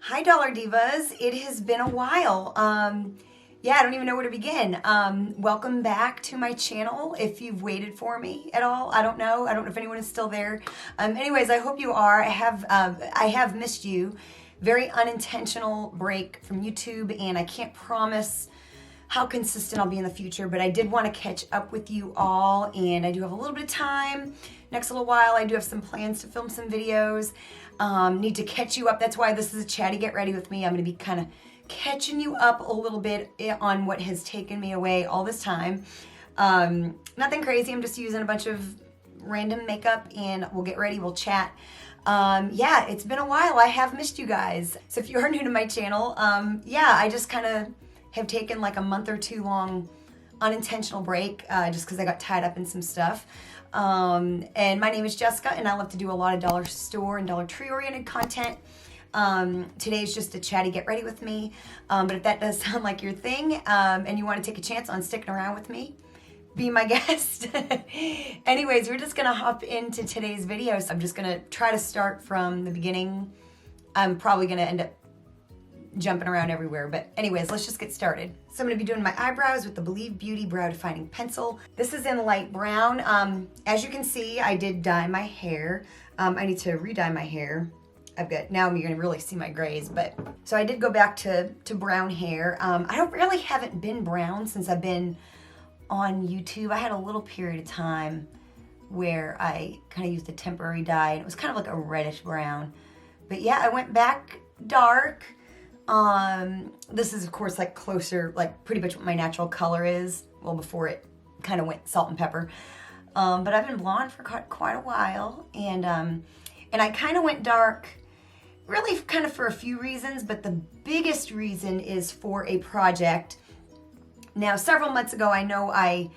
Hi, Dollar Divas. It has been a while. Yeah, I don't even know where to begin. Welcome back to my channel. If you've waited for me at all, I don't know. I don't know if anyone is still there. Anyways, I hope you are. I have missed you. Very unintentional break from YouTube, and I can't promise how consistent I'll be in the future, but I did want to catch up with you all, and I do have a little bit of time. Next little while, I do have some plans to film some videos. Need to catch you up. That's why this is a chatty get ready with me. I'm going to be kind of catching you up a little bit on what has taken me away all this time. Nothing crazy. I'm just using a bunch of random makeup, and we'll get ready. We'll chat. Yeah, it's been a while. I have missed you guys. So if you are new to my channel, yeah, I just kind of have taken like a month or two long unintentional break just because I got tied up in some stuff. And my name is Jessica, and I love to do a lot of dollar store and Dollar Tree oriented content. Today's just a chatty get ready with me. But if that does sound like your thing, and you want to take a chance on sticking around with me, be my guest. Anyways, we're just gonna hop into today's video. So I'm just gonna try to start from the beginning. I'm probably gonna end up jumping around everywhere, but anyways, let's just get started. So I'm gonna be doing my eyebrows with the Believe Beauty Brow Defining Pencil. This is in light brown. As you can see, I did dye my hair. I need to re-dye my hair. Now you're gonna really see my grays, but so I did go back to brown hair. I haven't been brown since I've been on YouTube. I had a little period of time where I kind of used a temporary dye, and it was kind of like a reddish brown. But yeah, I went back dark. This is of course like closer, like pretty much what my natural color is. Well, before it kind of went salt and pepper. But I've been blonde for quite a while, and I kind of went dark, really kind of for a few reasons, but the biggest reason is for a project. Now, several months ago, I know I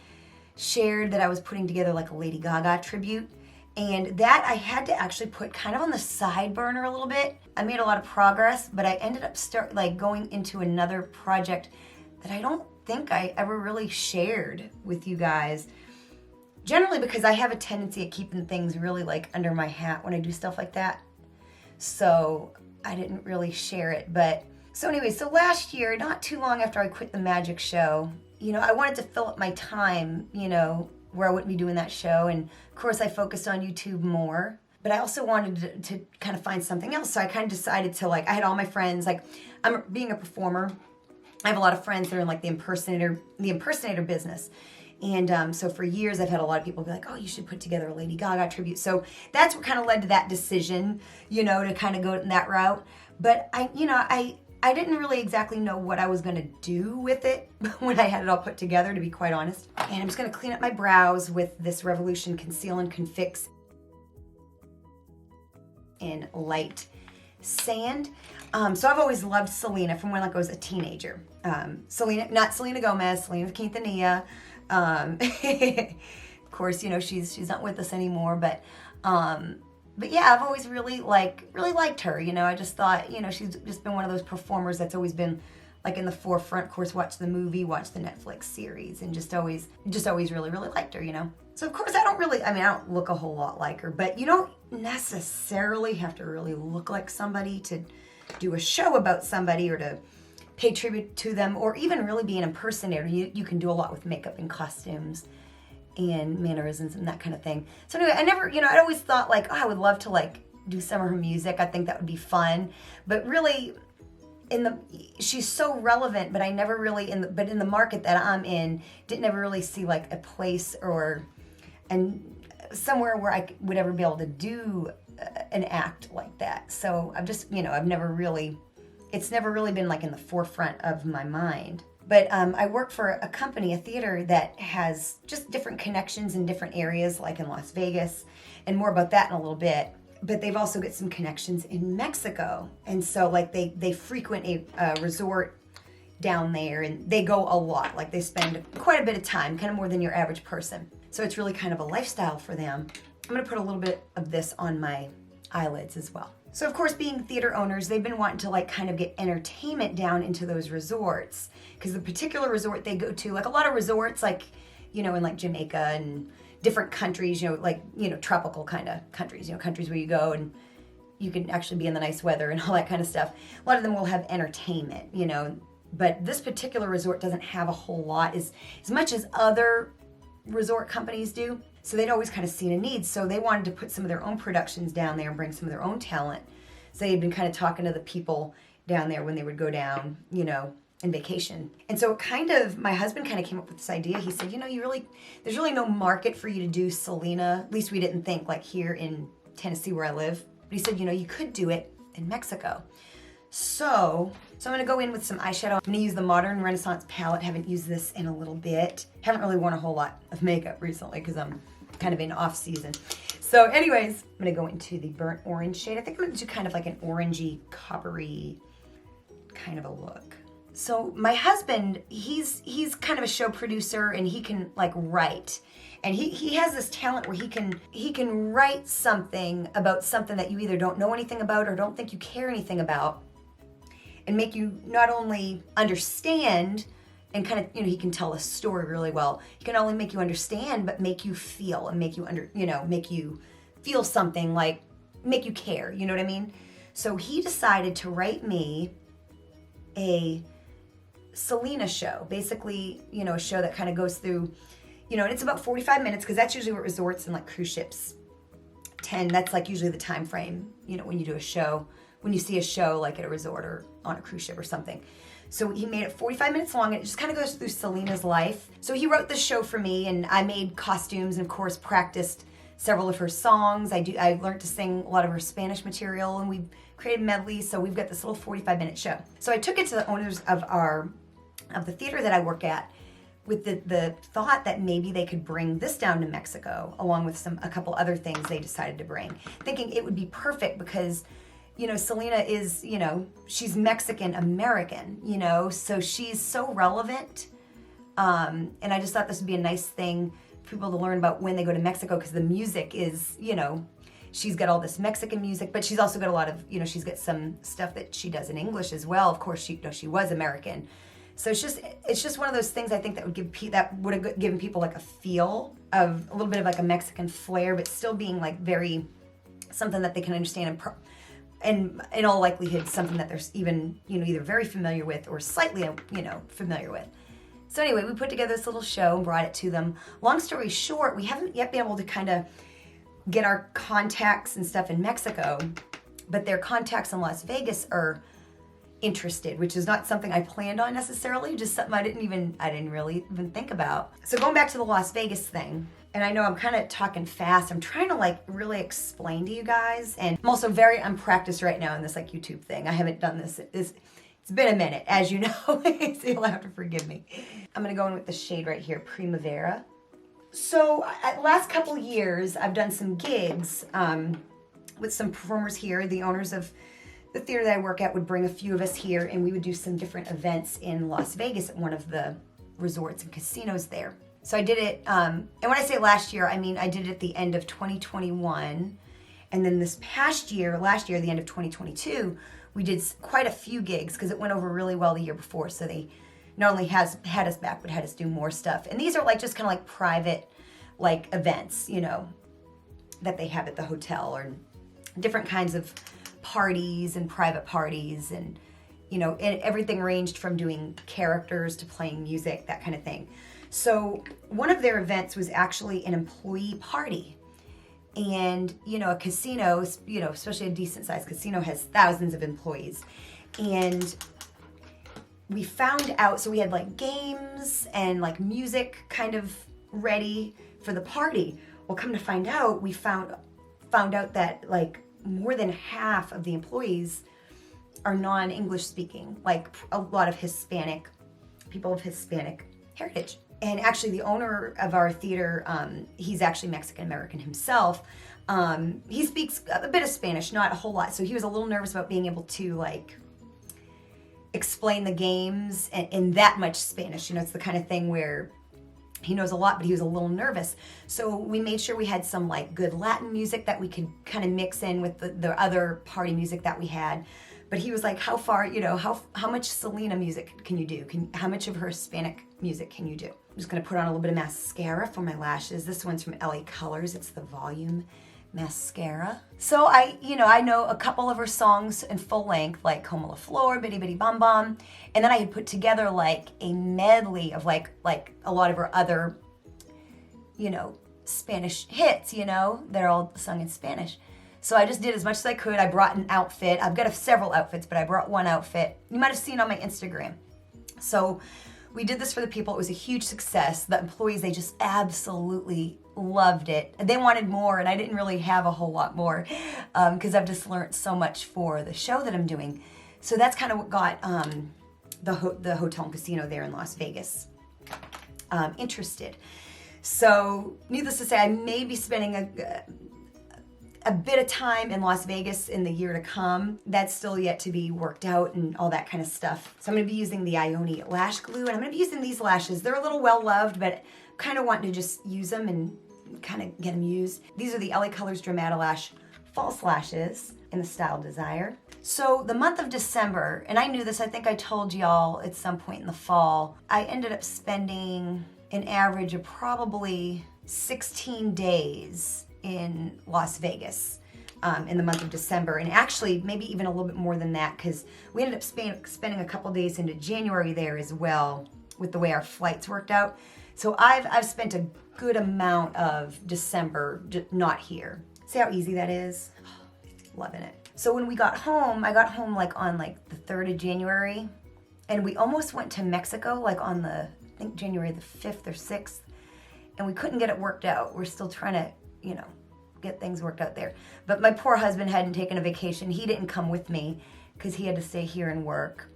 shared that I was putting together like a Lady Gaga tribute, and that I had to actually put kind of on the side burner a little bit. I made a lot of progress, but I ended up going into another project that I don't think I ever really shared with you guys. Generally because I have a tendency of keeping things really like under my hat when I do stuff like that. So I didn't really share it, but so anyway, so last year, not too long after I quit the magic show, I wanted to fill up my time, where I wouldn't be doing that show. And of course I focused on YouTube more, but I also wanted to kind of find something else. So I kind of decided to I had all my friends, I'm being a performer. I have a lot of friends that are in like the impersonator business. And so for years I've had a lot of people be like, oh, you should put together a Lady Gaga tribute. So that's what kind of led to that decision, to kind of go in that route. But I didn't really exactly know what I was going to do with it when I had it all put together, to be quite honest. And I'm just going to clean up my brows with this Revolution Conceal and Confix in light sand. So I've always loved Selena from when I was a teenager. Selena, not Selena Gomez, Selena Quintanilla. Of course, she's not with us anymore, but yeah, I've always really liked her. I just thought, she's just been one of those performers that's always been like in the forefront. Of course, watch the movie, watch the Netflix series, and just always really liked her, So of course I don't look a whole lot like her, but you don't necessarily have to really look like somebody to do a show about somebody or to pay tribute to them, or even really be an impersonator. You can do a lot with makeup and costumes and mannerisms and that kind of thing. So anyway, I always thought oh, I would love to do some of her music. I think that would be fun. But really, she's so relevant, but I never really, in the market that I'm in, didn't ever really see a place and somewhere where I would ever be able to do an act like that. So I've just, it's never really been in the forefront of my mind. But I work for a company, a theater that has just different connections in different areas, like in Las Vegas, and more about that in a little bit. But they've also got some connections in Mexico. And so they frequent a resort down there, and they go a lot. They spend quite a bit of time, kind of more than your average person. So it's really kind of a lifestyle for them. I'm gonna put a little bit of this on my eyelids as well. So of course, being theater owners, they've been wanting to kind of get entertainment down into those resorts, because the particular resort they go to, a lot of resorts, in Jamaica and different countries, tropical kind of countries, countries where you go and you can actually be in the nice weather and all that kind of stuff. A lot of them will have entertainment, you know, but this particular resort doesn't have a whole lot as much as other resort companies do. So they'd always kind of seen a need. So they wanted to put some of their own productions down there and bring some of their own talent. So they'd been kind of talking to the people down there when they would go down, you know, in vacation. And so my husband kind of came up with this idea. He said, you know, there's really no market for you to do Selena. At least we didn't think, like here in Tennessee where I live. But he said, you know, you could do it in Mexico. So I'm gonna go in with some eyeshadow. I'm gonna use the Modern Renaissance palette. Haven't used this in a little bit. Haven't really worn a whole lot of makeup recently because I'm kind of in off season. So anyways, I'm gonna go into the burnt orange shade. I think I'm gonna do kind of like an orangey, coppery kind of a look. So my husband, he's kind of a show producer and he can like write. And he has this talent where he can write something about something that you either don't know anything about or don't think you care anything about, and make you not only understand and kind of, you know, he can tell a story really well. He can not only make you understand, but make you feel and make you feel something, like make you care, you know what I mean? So he decided to write me a Selena show, basically, you know, a show that kind of goes through, you know, and it's about 45 minutes because that's usually what resorts and like cruise ships tend. That's like usually the time frame, you know, when you do a show, when you see a show like at a resort or on a cruise ship or something. So he made it 45 minutes long, and it just kind of goes through Selena's life. So he wrote this show for me, and I made costumes and of course practiced several of her songs. I learned to sing a lot of her Spanish material, and we created medleys. So we've got this little 45-minute show. So I took it to the owners of the theater that I work at, with the thought that maybe they could bring this down to Mexico along with a couple other things they decided to bring, thinking it would be perfect because, you know, Selena is, you know, she's Mexican American, you know, so she's so relevant. And I just thought this would be a nice thing for people to learn about when they go to Mexico, because the music is, you know, she's got all this Mexican music, but she's also got a lot of, you know, she's got some stuff that she does in English as well. Of course, she was American. So it's just one of those things I think that would have given people like a feel of a little bit of like a Mexican flair, but still being like very something that they can understand, and in all likelihood something that they're even, you know, either very familiar with or slightly, you know, familiar with. So anyway, we put together this little show and brought it to them. Long story short, we haven't yet been able to kind of get our contacts and stuff in Mexico, but their contacts in Las Vegas are interested, which is not something I planned on necessarily, just something I didn't really even think about. So going back to the Las Vegas thing, and I know I'm kind of talking fast, I'm trying to like really explain to you guys, and I'm also very unpracticed right now in this like YouTube thing. I haven't done this, it's been a minute, as you know, so you'll have to forgive me. I'm gonna go in with the shade right here, Primavera. So last couple years, I've done some gigs with some performers here. The owners of the theater that I work at would bring a few of us here, and we would do some different events in Las Vegas at one of the resorts and casinos there. So I did it, and when I say last year, I mean I did it at the end of 2021, and then this past year, last year, the end of 2022, we did quite a few gigs because it went over really well the year before. So they not only had us back, but had us do more stuff. And these are like just kind of like private like events, you know, that they have at the hotel, or different kinds of parties and private parties, and you know, and everything ranged from doing characters to playing music, that kind of thing. So one of their events was actually an employee party, and you know, a casino, you know, especially a decent sized casino, has thousands of employees, and we found out, so we had like games and like music kind of ready for the party. Well, come to find out, we found out that like more than half of the employees are non-English speaking, like a lot of Hispanic, people of Hispanic heritage. And actually the owner of our theater, he's actually Mexican-American himself. He speaks a bit of Spanish, not a whole lot. So he was a little nervous about being able to like explain the games in that much Spanish. You know, it's the kind of thing where he knows a lot, but he was a little nervous. So we made sure we had some like good Latin music that we could kind of mix in with the other party music that we had. But he was like, how far, you know, how much Selena music can you do? How much of her Hispanic music can you do? I'm just gonna put on a little bit of mascara for my lashes. This one's from LA Colors. It's the Volume mascara. So I know a couple of her songs in full length, like Como La Flor, Bitty Bitty Bum Bum, and then I had put together like a medley of like a lot of her other, Spanish hits, they're all sung in Spanish. So I just did as much as I could. I brought an outfit. I've got several outfits, but I brought one outfit. You might have seen on my Instagram. So we did this for the people. It was a huge success. The employees, they just absolutely loved it. They wanted more, and I didn't really have a whole lot more because I've just learned so much for the show that I'm doing. So that's kind of what got the hotel and casino there in Las Vegas interested. So needless to say, I may be spending a bit of time in Las Vegas in the year to come. That's still yet to be worked out and all that kind of stuff. So I'm going to be using the IONI lash glue, and I'm going to be using these lashes. They're a little well-loved, but kind of wanting to just use them and kind of get them used. These are the LA Colors Lash false lashes in the style Desire. So the month of December, and I knew this, I think I told y'all at some point in the fall, I ended up spending an average of probably 16 days in Las Vegas in the month of December, and actually maybe even a little bit more than that because we ended up spending a couple days into January there as well with the way our flights worked out. So I've spent a good amount of December not here. See how easy that is? Loving it. So when we got home, I got home like on like the 3rd of January, and we almost went to Mexico like on I think January the 5th or 6th, and we couldn't get it worked out. We're still trying to get things worked out there. But my poor husband hadn't taken a vacation. He didn't come with me because he had to stay here and work.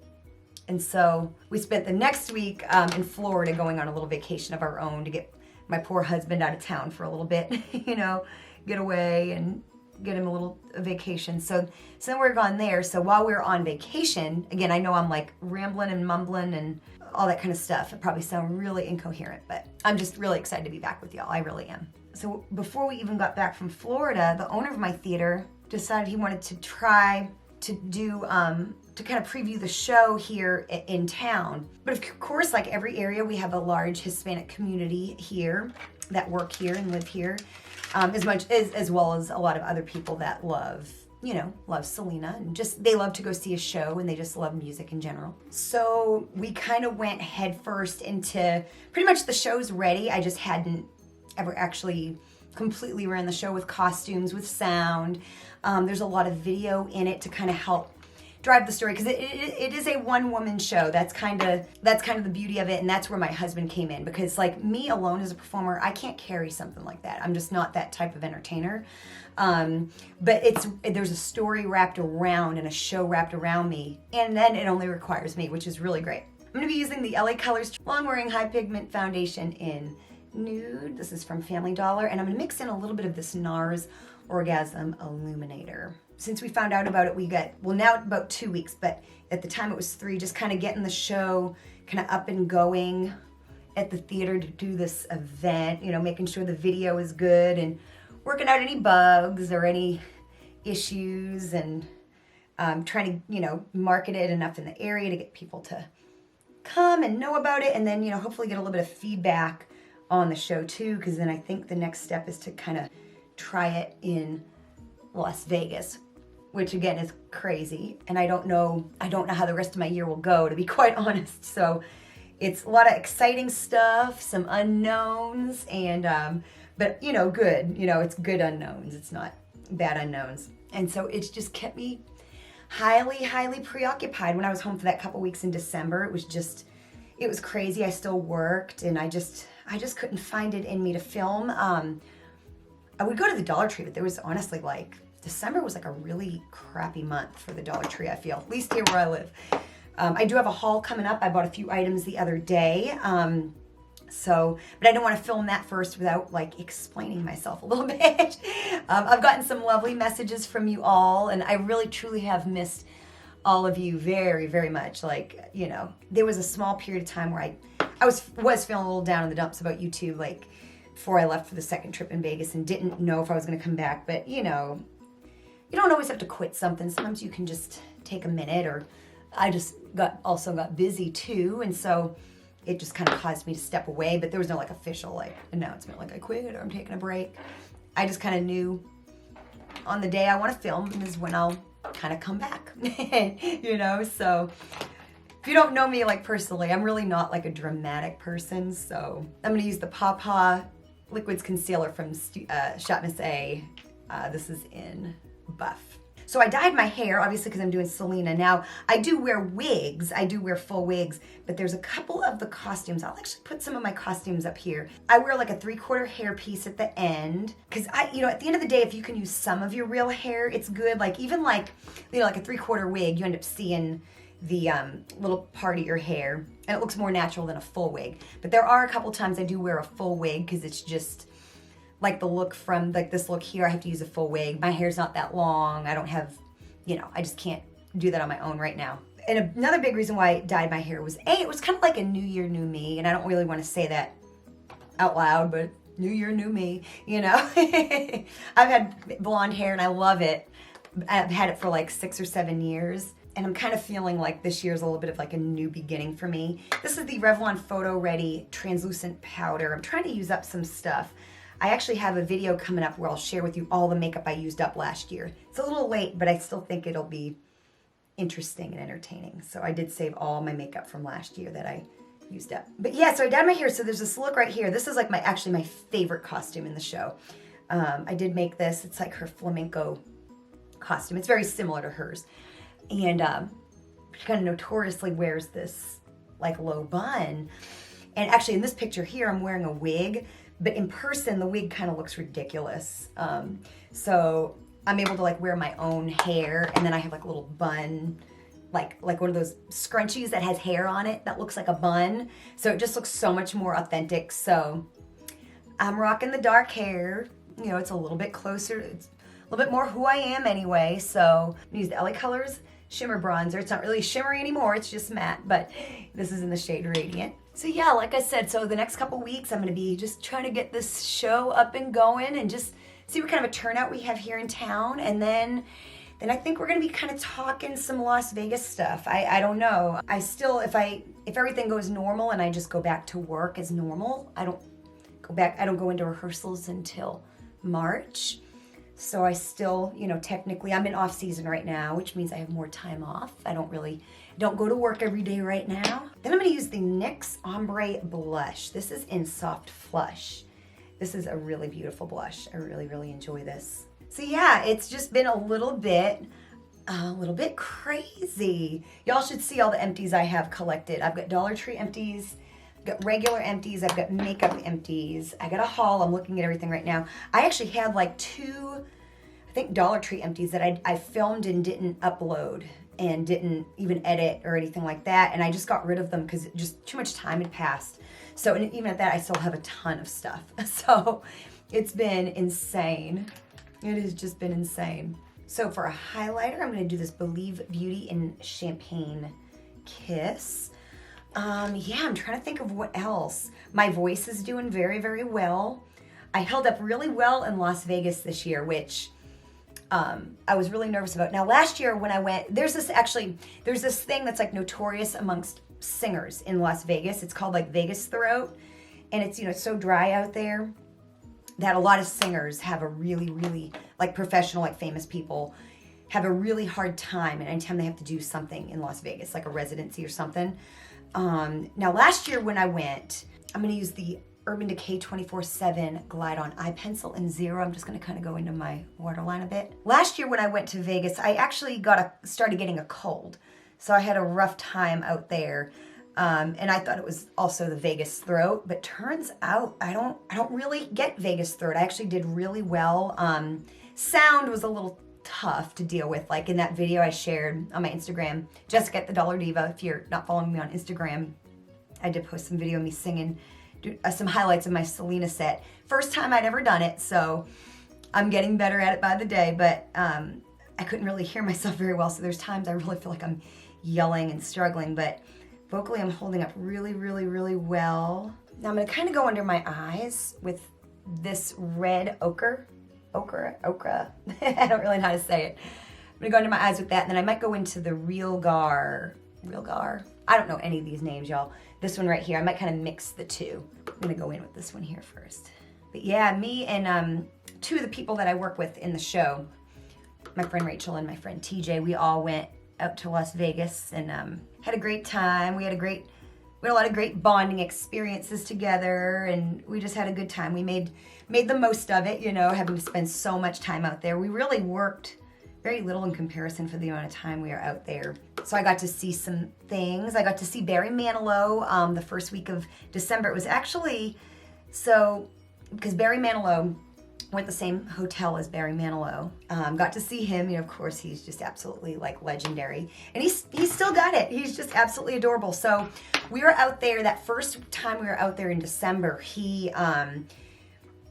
And so we spent the next week in Florida going on a little vacation of our own to get my poor husband out of town for a little bit, get away and get him a little vacation. So then we're gone there. So while we were on vacation, again, I know I'm like rambling and mumbling and all that kind of stuff. It probably sounds really incoherent, but I'm just really excited to be back with y'all. I really am. So before we even got back from Florida, the owner of my theater decided he wanted to try to do, to kind of preview the show here in town. But of course, like every area, we have a large Hispanic community here that work here and live here, as well as a lot of other people that love Selena, and just they love to go see a show, and they just love music in general. So we kind of went headfirst into pretty much the show's ready. I just hadn't ever actually completely ran the show with costumes, with sound. There's a lot of video in it to kind of help drive the story because it is a one-woman show. That's kind of the beauty of it, and that's where my husband came in, because like me alone as a performer, I can't carry something like that. I'm just not that type of entertainer. But there's a story wrapped around and a show wrapped around me, and then it only requires me, which is really great. I'm going to be using the LA Colors Long Wearing High Pigment Foundation in Nude. This is from Family Dollar, and I'm going to mix in a little bit of this NARS Orgasm Illuminator. Since we found out about it, we got, well, now about 2 weeks, but at the time it was 3, just kind of getting the show kind of up and going at the theater to do this event, making sure the video is good and working out any bugs or any issues, and trying to, market it enough in the area to get people to come and know about it, and then, hopefully get a little bit of feedback on the show too, because then I think the next step is to kind of try it in Las Vegas, which again is crazy, and I don't know how the rest of my year will go, to be quite honest. So it's a lot of exciting stuff, some unknowns, and but good. It's good unknowns. It's not bad unknowns. And so it's just kept me highly preoccupied. When I was home for that couple weeks in December, it was crazy. I still worked, and I just couldn't find it in me to film. I would go to the Dollar Tree, but there was honestly December was a really crappy month for the Dollar Tree, I feel, at least here where I live. I do have a haul coming up. I bought a few items the other day. But I don't want to film that first without explaining myself a little bit. I've gotten some lovely messages from you all, and I really truly have missed all of you very, very much. There was a small period of time where I was feeling a little down in the dumps about YouTube, before I left for the second trip in Vegas, and didn't know if I was going to come back. But you don't always have to quit something. Sometimes you can just take a minute, or I just also got busy too, and so it just kind of caused me to step away. But there was no official announcement I quit or I'm taking a break. I just kind of knew on the day I want to film is when I'll kind of come back, you know? So if you don't know me like personally, I'm really not like a dramatic person. So I'm gonna use the Pawpaw Liquids Concealer from Shot Miss A. This is in Buff. So I dyed my hair, obviously, because I'm doing Selena. Now, I do wear wigs. I do wear full wigs, but there's a couple of the costumes. I'll actually put some of my costumes up here. I wear like a 3/4 hair piece at the end, because you know, at the end of the day, if you can use some of your real hair, it's good. Like even like, you know, like a 3/4 wig, you end up seeing the little part of your hair, and it looks more natural than a full wig. But there are a couple times I do wear a full wig, because it's just like the look from like this look here, I have to use a full wig. My hair's not that long. I don't have, you know, I just can't do that on my own right now. And another big reason why I dyed my hair was it was kind of like a new year, new me. And I don't really want to say that out loud, but new year, new me, you know. I've had blonde hair and I love it. I've had it for like 6 or 7 years. And I'm kind of feeling like this year's a little bit of like a new beginning for me. This is the Revlon Photo Ready Translucent Powder. I'm trying to use up some stuff. I actually have a video coming up where I'll share with you all the makeup I used up last year. It's a little late, but I still think it'll be interesting and entertaining. So I did save all my makeup from last year that I used up. But yeah, so I dyed my hair. So there's this look right here. This is like actually my favorite costume in the show. I did make this. It's like her flamenco costume. It's very similar to hers. And she kind of notoriously wears this like low bun. And actually in this picture here, I'm wearing a wig. But in person, the wig kind of looks ridiculous. So I'm able to like wear my own hair, and then I have like a little bun, like one of those scrunchies that has hair on it that looks like a bun. So it just looks so much more authentic. So I'm rocking the dark hair. You know, it's a little bit closer. It's a little bit more who I am anyway. So I'm gonna use the LA Colors Shimmer Bronzer. It's not really shimmery anymore. It's just matte, but this is in the shade Radiant. So yeah, like I said, so the next couple weeks I'm going to be just trying to get this show up and going and just see what kind of a turnout we have here in town. And then I think we're going to be kind of talking some Las Vegas stuff. I don't know. I still, if everything goes normal and I just go back to work as normal, I don't go into rehearsals until March. So I still, you know, technically I'm in off season right now, which means I have more time off. I don't go to work every day right now. Then I'm gonna use the NYX Ombre Blush. This is in Soft Flush. This is a really beautiful blush. I really, really enjoy this. So yeah, it's just been a little bit crazy. Y'all should see all the empties I have collected. I've got Dollar Tree empties, I've got regular empties, I've got makeup empties. I got a haul, I'm looking at everything right now. I actually had like 2, I think Dollar Tree empties that I filmed and didn't upload and didn't even edit or anything like that. And I just got rid of them because just too much time had passed. So even at that, I still have a ton of stuff. So it's been insane. It has just been insane. So for a highlighter, I'm gonna do this Believe Beauty in Champagne Kiss. Yeah, I'm trying to think of what else. My voice is doing very, very well. I held up really well in Las Vegas this year, which I was really nervous about. Now, last year when I went, there's this thing that's like notorious amongst singers in Las Vegas. It's called like Vegas throat. And it's, you know, it's so dry out there that a lot of singers have a really, really, like professional, like famous people, have a really hard time. And anytime they have to do something in Las Vegas, like a residency or something. Now, last year when I went, I'm going to use the Urban Decay 24/7 Glide On Eye Pencil in 0. I'm just going to kind of go into my waterline a bit. Last year when I went to Vegas, I actually started getting a cold. So I had a rough time out there. And I thought it was also the Vegas throat, but turns out I don't really get Vegas throat. I actually did really well. Sound was a little tough to deal with. Like in that video I shared on my Instagram, Jessica at the Dollar Diva. If you're not following me on Instagram, I did post some video of me singing, some highlights of my Selena set. First time I'd ever done it, so I'm getting better at it by the day, but I couldn't really hear myself very well, so there's times I really feel like I'm yelling and struggling, but vocally I'm holding up really, really, really well. Now I'm gonna kind of go under my eyes with this red ochre. I don't really know how to say it. I'm gonna go under my eyes with that, and then I might go into the Real Gar. I don't know any of these names, y'all. This one right here, I might kind of mix the two. I'm gonna go in with this one here first. But yeah, me and 2 of the people that I work with in the show, my friend Rachel and my friend TJ, we all went out to Las Vegas and had a great time. We had a lot of great bonding experiences together, and we just had a good time. We made the most of it, you know, having to spend so much time out there. We really worked very little in comparison for the amount of time we were out there. So I got to see some things. I got to see Barry Manilow the first week of December. It was actually, because Barry Manilow went the same hotel as Barry Manilow. Got to see him, you know, of course, he's just absolutely like legendary. And he's still got it. He's just absolutely adorable. So we were out there, that first time we were out there in December,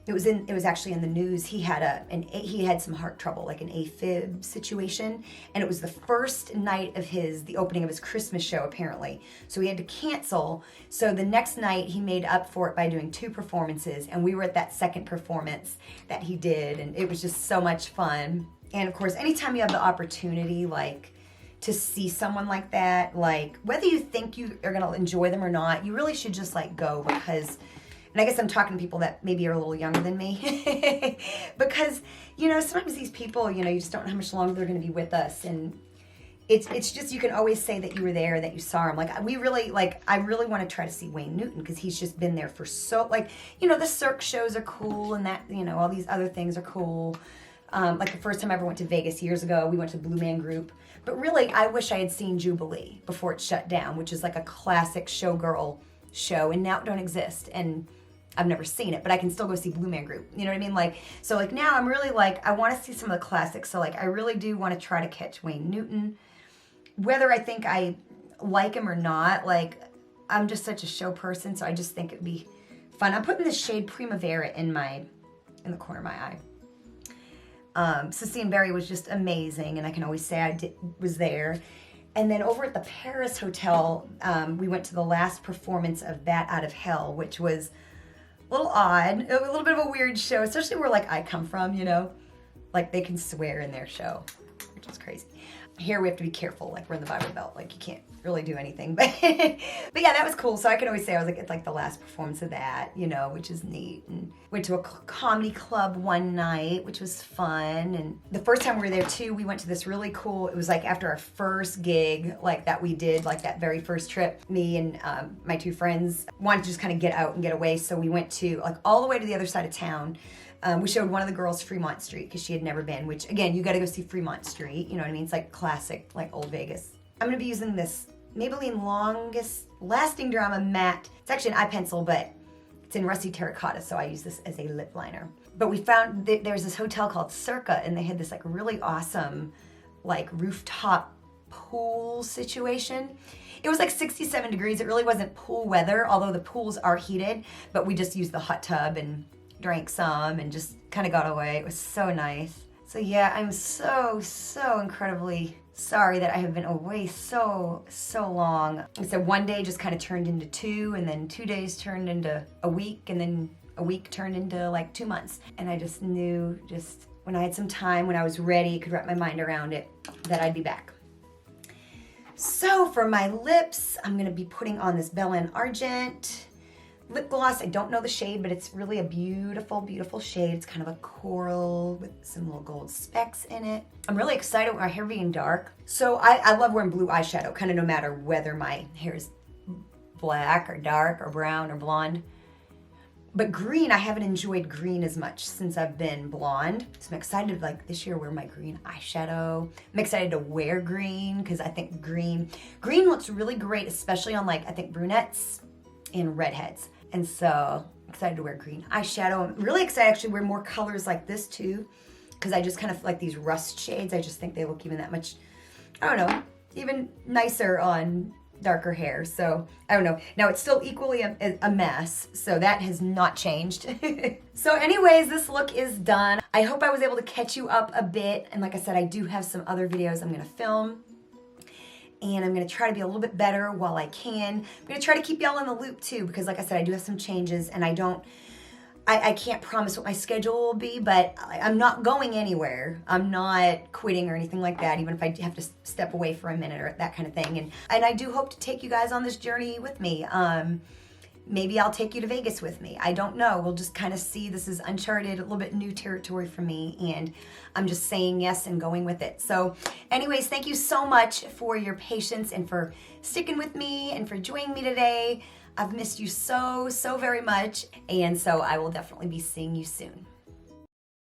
it was actually in the news. He had some heart trouble, like an AFib situation, and it was the first night of the opening of his Christmas show, apparently. So he had to cancel. So the next night he made up for it by doing 2 performances, and we were at that second performance that he did, and it was just so much fun. And of course, anytime you have the opportunity, like, to see someone like that, like, whether you think you are gonna enjoy them or not, you really should just like go, because, and I guess I'm talking to people that maybe are a little younger than me, because, you know, sometimes these people, you know, you just don't know how much longer they're going to be with us, and it's just, you can always say that you were there, that you saw him. Like, I really want to try to see Wayne Newton, because he's just been there for so, like, you know, the Cirque shows are cool, and that, you know, all these other things are cool. Like the first time I ever went to Vegas years ago, we went to Blue Man Group. But really, I wish I had seen Jubilee before it shut down, which is like a classic showgirl show, and now it don't exist. And I've never seen it, but I can still go see Blue Man Group. You know what I mean? Like, so like now I'm really like, I want to see some of the classics. So like, I really do want to try to catch Wayne Newton. Whether I think I like him or not, like, I'm just such a show person, so I just think it'd be fun. I'm putting this shade Primavera in the corner of my eye. So seeing Barry was just amazing, and I can always say I was there. And then over at the Paris Hotel, we went to the last performance of Bat Out of Hell, which was a little odd, a little bit of a weird show, especially where like I come from, you know, like they can swear in their show, which is crazy. Here we have to be careful, like we're in the Bible Belt, like you can't really do anything, but yeah, that was cool. So I could always say I was like at like the last performance of that, you know, which is neat. And went to a comedy club one night, which was fun. And the first time we were there too, we went to this really cool, it was like after our first gig, like that we did, like that very first trip, me and my 2 friends wanted to just kind of get out and get away. So we went to like all the way to the other side of town. We showed one of the girls Fremont Street because she had never been, which again, you got to go see Fremont Street. You know what I mean? It's like classic, like old Vegas. I'm going to be using this Maybelline Longest Lasting Drama Matte. It's actually an eye pencil, but it's in Rusty Terracotta, so I use this as a lip liner. But we found that there's this hotel called Circa, and they had this like really awesome like rooftop pool situation. It was like 67 degrees. It really wasn't pool weather, although the pools are heated, but we just used the hot tub and drank some and just kind of got away. It was so nice. So yeah, I'm so incredibly sorry that I have been away so long. So one day just kind of turned into 2, and then 2 days turned into a week, and then a week turned into like 2 months. And I just knew, just when I had some time, when I was ready, could wrap my mind around it, that I'd be back. So for my lips, I'm gonna be putting on this Belle Argent lip gloss. I don't know the shade, but it's really a beautiful shade. It's kind of a coral with some little gold specks in it. I'm really excited with my hair being dark. So I love wearing blue eyeshadow, kind of no matter whether my hair is black or dark or brown or blonde. But green, I haven't enjoyed green as much since I've been blonde. So I'm excited to like this year wear my green eyeshadow. I'm excited to wear green because I think green looks really great, especially on like, I think brunettes and redheads. And so excited to wear green eyeshadow. I'm really excited actually to wear more colors like this too, because I just kind of like these rust shades. I just think they look even that much, I don't know, even nicer on darker hair. So I don't know. Now it's still equally a mess, so that has not changed. So anyways, this look is done. I hope I was able to catch you up a bit. And like I said, I do have some other videos I'm gonna film. And I'm going to try to be a little bit better while I can. I'm going to try to keep y'all in the loop too, because like I said, I do have some changes, and I can't promise what my schedule will be, but I'm not going anywhere. I'm not quitting or anything like that, even if I have to step away for a minute or that kind of thing. And I do hope to take you guys on this journey with me. maybe I'll take you to Vegas with me. I don't know. We'll just kind of see. This is uncharted, a little bit new territory for me, and I'm just saying yes and going with it. So anyways, thank you so much for your patience and for sticking with me and for joining me today. I've missed you so very much, and so I will definitely be seeing you soon.